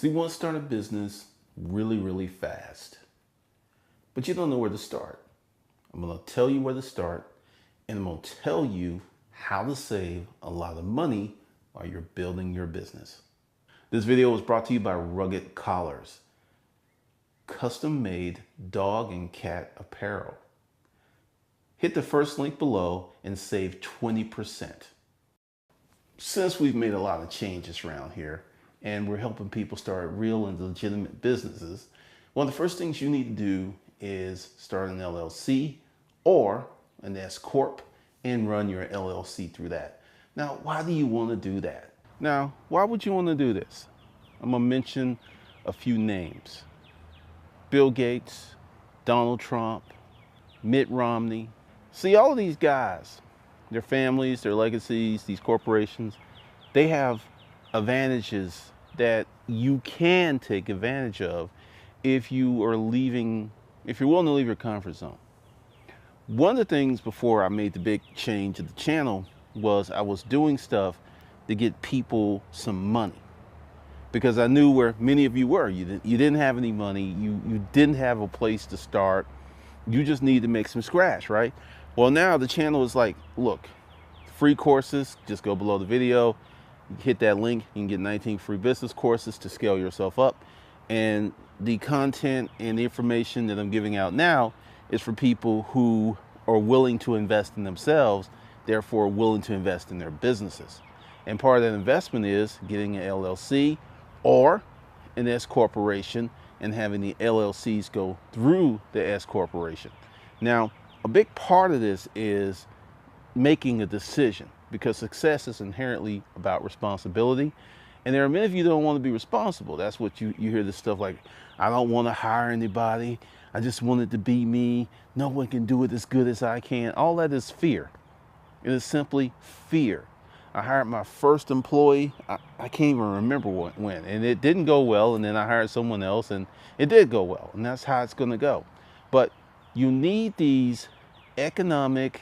So you want to start a business really fast, but you don't know where to start. I'm going to tell you where to start, and I'm going to tell you how to save a lot of money while you're building your business. This video was brought to you by Rugged Collars, custom-made dog and cat apparel. Hit the first link below and save 20%. Since we've made a lot of changes around here and we're helping people start real and legitimate businesses, one of the first things you need to do is start an LLC or an S Corp and run your LLC through that. Now, why do you want to do that? Now, why would you want to do this? I'm going to mention a few names. Bill Gates, Donald Trump, Mitt Romney. See, all of these guys, their families, their legacies, these corporations, they have advantages that you can take advantage of if you are willing to leave your comfort zone. One of the things before I made the big change to the channel was I was doing stuff to get people some money, because I knew where many of you were. You didn't have any money. You didn't have a place to start. You just need to make some scratch, right? Well, now the channel is like, look, free courses, just go below the video, hit that link, you can get 19 free business courses to scale yourself up. And the content and the information that I'm giving out now is for people who are willing to invest in themselves, therefore willing to invest in their businesses. And part of that investment is getting an LLC or an S corporation and having the LLCs go through the S corporation. Now, a big part of this is making a decision, because success is inherently about responsibility. And there are many of you that don't want to be responsible. That's what you hear this stuff like, I don't want to hire anybody. I just want it to be me. No one can do it as good as I can. All that is fear. It is simply fear. I hired my first employee. I can't even remember when, and it didn't go well. And then I hired someone else and it did go well. And that's how it's going to go. But you need these economic,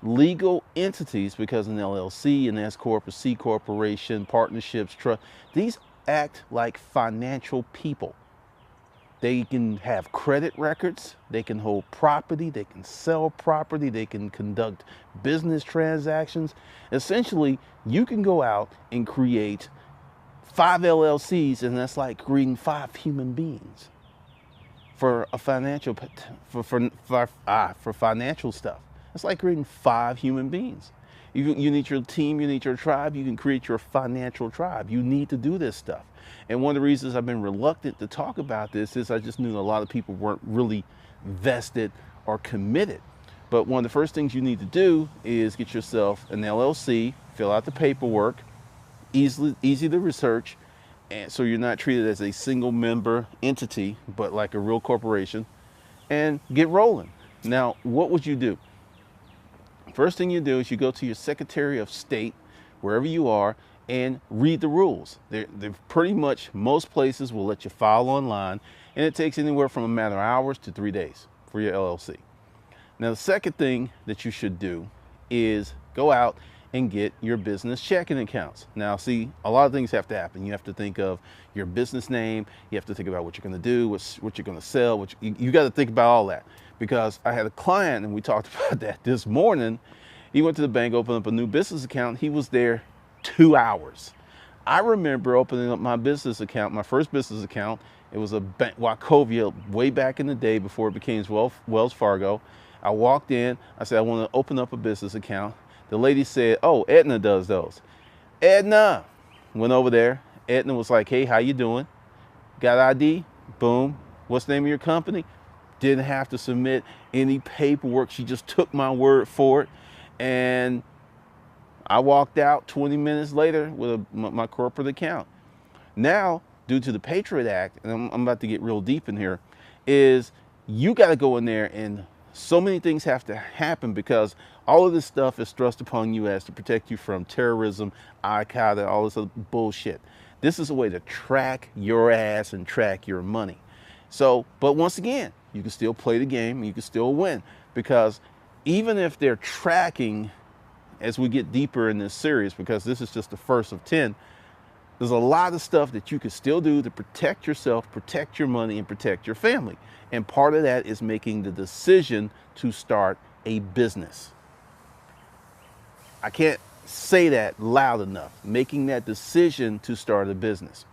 legal entities, because an LLC, an S Corp, a C corporation, partnerships, trust, these act like financial people. They can have credit records, they can hold property, they can sell property, they can conduct business transactions. Essentially, you can go out and create 5 LLCs, and that's like creating 5 human beings for a financial for financial stuff. It's like creating 5 human beings. You need your team, you need your tribe, you can create your financial tribe. You need to do this stuff. And one of the reasons I've been reluctant to talk about this is I just knew a lot of people weren't really vested or committed. But one of the first things you need to do is get yourself an LLC, fill out the paperwork, easy to research, and so you're not treated as a single member entity, but like a real corporation, and get rolling. Now, what would you do? First thing you do is you go to your Secretary of State, wherever you are, and read the rules. They're pretty much, most places will let you file online, and it takes anywhere from a matter of hours to 3 days for your LLC. Now, the second thing that you should do is go out and get your business checking accounts. Now, see, a lot of things have to happen. You have to think of your business name. You have to think about what you're going to do, what you're going to sell. You got to think about all that, because I had a client and we talked about that this morning. He went to the bank, opened up a new business account. He was there 2 hours. I remember opening up my business account, my first business account. It was a Wachovia way back in the day before it became Wells Fargo. I walked in. I said, I want to open up a business account. The lady said, oh, Edna does those. Edna. Went over there. Edna was like, hey, how you doing? Got ID? Boom. What's the name of your company? Didn't have to submit any paperwork. She just took my word for it. And I walked out 20 minutes later with my corporate account. Now, due to the Patriot Act, and I'm about to get real deep in here, is you got to go in there, and so many things have to happen, because all of this stuff is thrust upon you as to protect you from terrorism, Al-Qaeda, all this other bullshit. This is a way to track your ass and track your money. So, but once again, you can still play the game, you can still win, because even if they're tracking, as we get deeper in this series, because this is just the first of 10, There's a lot of stuff that you can still do to protect yourself, protect your money, and protect your family. And part of that is making the decision to start a business. I can't say that loud enough. Making that decision to start a business.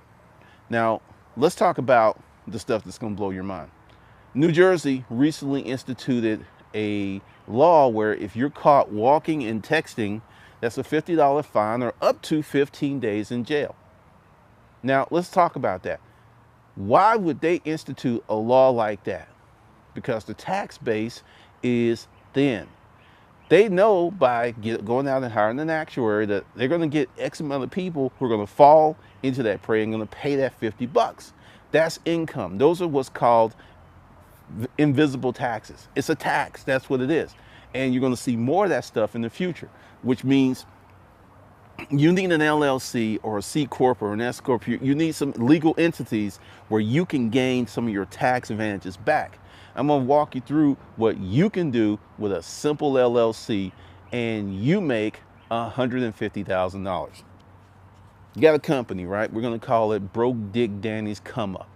Now, let's talk about the stuff that's going to blow your mind. New Jersey recently instituted a law where if you're caught walking and texting, that's a $50 fine or up to 15 days in jail. Now, let's talk about that. Why would they institute a law like that? Because the tax base is thin. They know by going out and hiring an actuary that they're going to get X amount of people who are going to fall into that prey and going to pay that $50. That's income. Those are what's called invisible taxes. It's a tax. That's what it is. And you're going to see more of that stuff in the future, which means you need an LLC or a C Corp or an S Corp. You need some legal entities where you can gain some of your tax advantages back. I'm going to walk you through what you can do with a simple LLC and you make $150,000. You got a company, right? We're going to call it Broke Dick Danny's Come Up.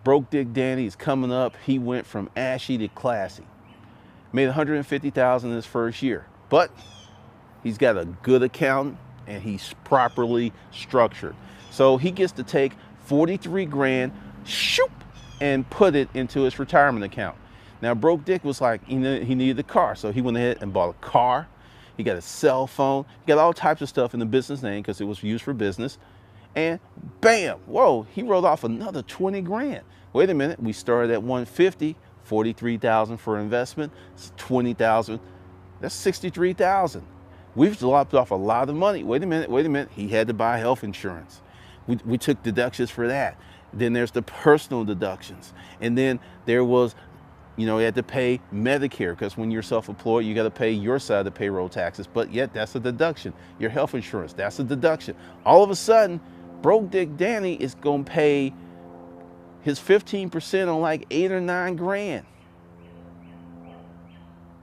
Broke Dick Danny is coming up. He went from ashy to classy. Made $150,000 in his first year, but he's got a good accountant and he's properly structured. So he gets to take 43 grand, shoop, and put it into his retirement account. Now, Broke Dick was like, he needed a car. So he went ahead and bought a car. He got a cell phone. He got all types of stuff in the business name because it was used for business. And bam, whoa, he wrote off another 20 grand. Wait a minute, we started at 150, 43,000 for investment, 20,000, that's 63,000. We've lopped off a lot of money. Wait a minute, he had to buy health insurance. We took deductions for that. Then there's the personal deductions. And then there was, he had to pay Medicare because when you're self-employed, you got to pay your side of the payroll taxes, but yet that's a deduction. Your health insurance, that's a deduction. All of a sudden, Broke Dick Danny is going to pay his 15% on like 8 or 9 grand.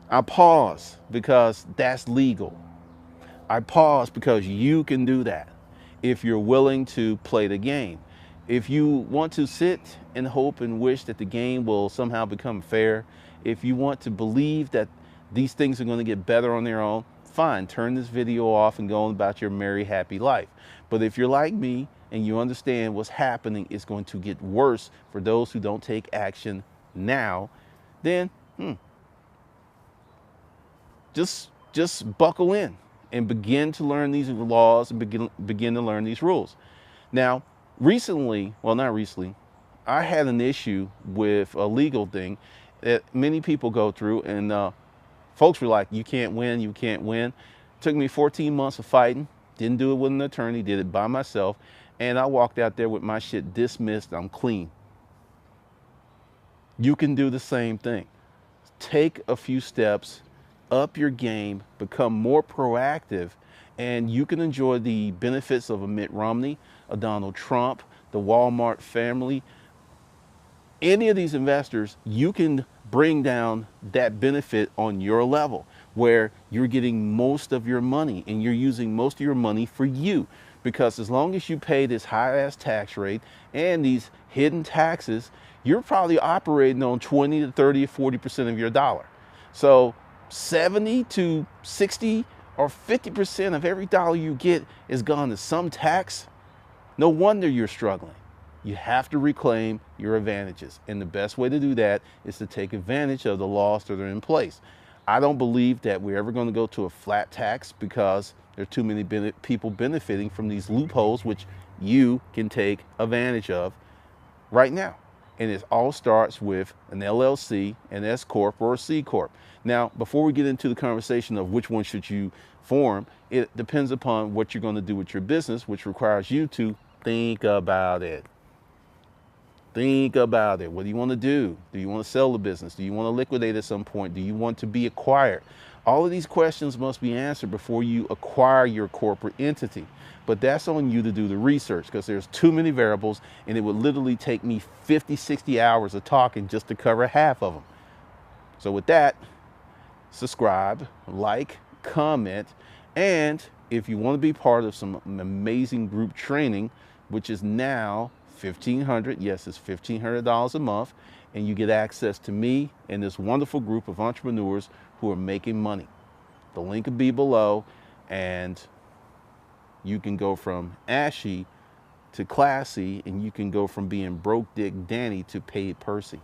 I pause because that's legal. I pause because you can do that if you're willing to play the game. If you want to sit and hope and wish that the game will somehow become fair, if you want to believe that these things are going to get better on their own, fine, turn this video off and go on about your merry, happy life. But if you're like me and you understand what's happening is going to get worse for those who don't take action now, then just buckle in and begin to learn these laws and begin to learn these rules. Now, recently, well, not recently, I had an issue with a legal thing that many people go through, and folks were like, you can't win, you can't win. It took me 14 months of fighting, didn't do it with an attorney, did it by myself, and I walked out there with my shit dismissed, I'm clean. You can do the same thing. Take a few steps, up your game, become more proactive, and you can enjoy the benefits of a Mitt Romney, a Donald Trump, the Walmart family. Any of these investors, you can bring down that benefit on your level where you're getting most of your money and you're using most of your money for you. Because as long as you pay this high-ass tax rate and these hidden taxes, you're probably operating on 20 to 30 or 40% of your dollar. So 70 to 60 or 50% of every dollar you get is gone to some tax. No wonder you're struggling. You have to reclaim your advantages. And the best way to do that is to take advantage of the laws that are in place. I don't believe that we're ever going to go to a flat tax because there are too many people benefiting from these loopholes, which you can take advantage of right now. And it all starts with an LLC, an S Corp, or a C Corp. Now, before we get into the conversation of which one should you form, it depends upon what you're going to do with your business, which requires you to think about it. Think about it. What do you want to do? Do you want to sell the business? Do you want to liquidate at some point? Do you want to be acquired? All of these questions must be answered before you acquire your corporate entity. But that's on you to do the research because there's too many variables and it would literally take me 50, 60 hours of talking just to cover half of them. So with that, subscribe, like, comment, and if you want to be part of some amazing group training, which is now $1,500. Yes, it's $1,500 a month, and you get access to me and this wonderful group of entrepreneurs who are making money. The link will be below, and you can go from ashy to classy, and you can go from being broke dick Danny to paid Percy.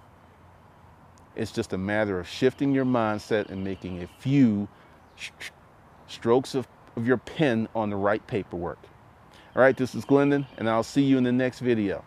It's just a matter of shifting your mindset and making a few strokes of your pen on the right paperwork. All right, this is Glendon, and I'll see you in the next video.